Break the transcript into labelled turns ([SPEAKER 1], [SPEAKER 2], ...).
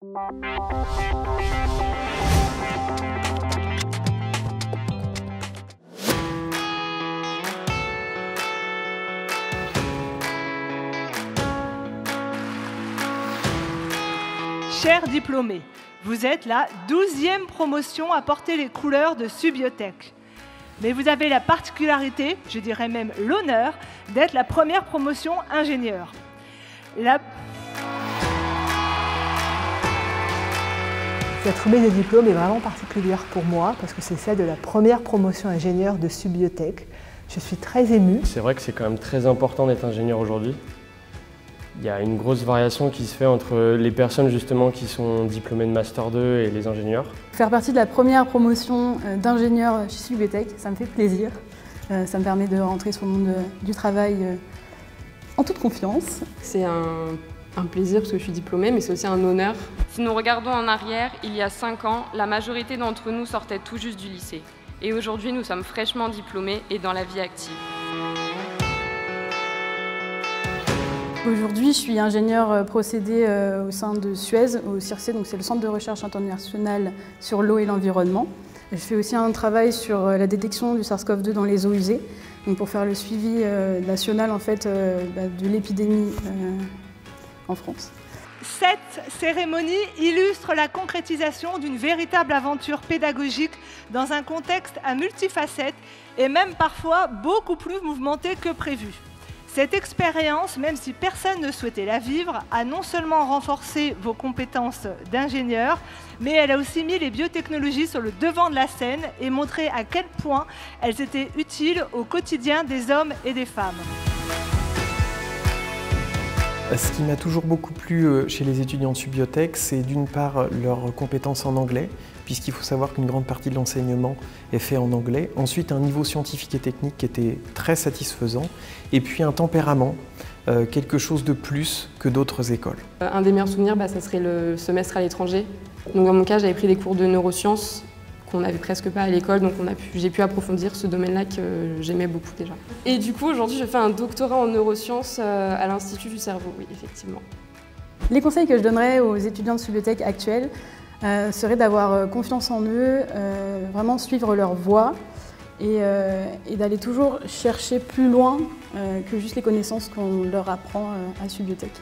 [SPEAKER 1] Chers diplômés, vous êtes la 12e promotion à porter les couleurs de Subiotech. Mais vous avez la particularité, je dirais même l'honneur, d'être la première promotion ingénieur.
[SPEAKER 2] Cette remise de diplôme est vraiment particulière pour moi parce que c'est celle de la première promotion ingénieur de Subiotech. Je suis très émue.
[SPEAKER 3] C'est vrai que c'est quand même très important d'être ingénieur aujourd'hui. Il y a une grosse variation qui se fait entre les personnes justement qui sont diplômées de Master 2 et les ingénieurs.
[SPEAKER 4] Faire partie de la première promotion d'ingénieur chez Subiotech, ça me fait plaisir. Ça me permet de rentrer sur le monde du travail en toute confiance.
[SPEAKER 5] C'est un plaisir parce que je suis diplômée, mais c'est aussi un honneur.
[SPEAKER 6] Si nous regardons en arrière, il y a 5 ans, la majorité d'entre nous sortaient tout juste du lycée. Et aujourd'hui, nous sommes fraîchement diplômés et dans la vie active.
[SPEAKER 4] Aujourd'hui, je suis ingénieure procédé au sein de Suez, au CIRCE, donc c'est le Centre de recherche international sur l'eau et l'environnement. Je fais aussi un travail sur la détection du SARS-CoV-2 dans les eaux usées, donc pour faire le suivi national en fait, de l'épidémie en France.
[SPEAKER 1] Cette cérémonie illustre la concrétisation d'une véritable aventure pédagogique dans un contexte à multifacettes et même parfois beaucoup plus mouvementé que prévu. Cette expérience, même si personne ne souhaitait la vivre, a non seulement renforcé vos compétences d'ingénieur, mais elle a aussi mis les biotechnologies sur le devant de la scène et montré à quel point elles étaient utiles au quotidien des hommes et des femmes.
[SPEAKER 7] Ce qui m'a toujours beaucoup plu chez les étudiants de Subiotech, c'est d'une part leurs compétences en anglais, puisqu'il faut savoir qu'une grande partie de l'enseignement est fait en anglais. Ensuite, un niveau scientifique et technique qui était très satisfaisant. Et puis un tempérament, quelque chose de plus que d'autres écoles.
[SPEAKER 5] Un des meilleurs souvenirs, ça serait le semestre à l'étranger. Donc dans mon cas, j'avais pris des cours de neurosciences qu'on n'avait presque pas à l'école, donc j'ai pu approfondir ce domaine-là que j'aimais beaucoup déjà. Et du coup, aujourd'hui, je fais un doctorat en neurosciences à l'Institut du cerveau, oui, effectivement.
[SPEAKER 4] Les conseils que je donnerais aux étudiants de Subiotech actuels serait d'avoir confiance en eux, vraiment suivre leur voie et d'aller toujours chercher plus loin que juste les connaissances qu'on leur apprend à Subiotech.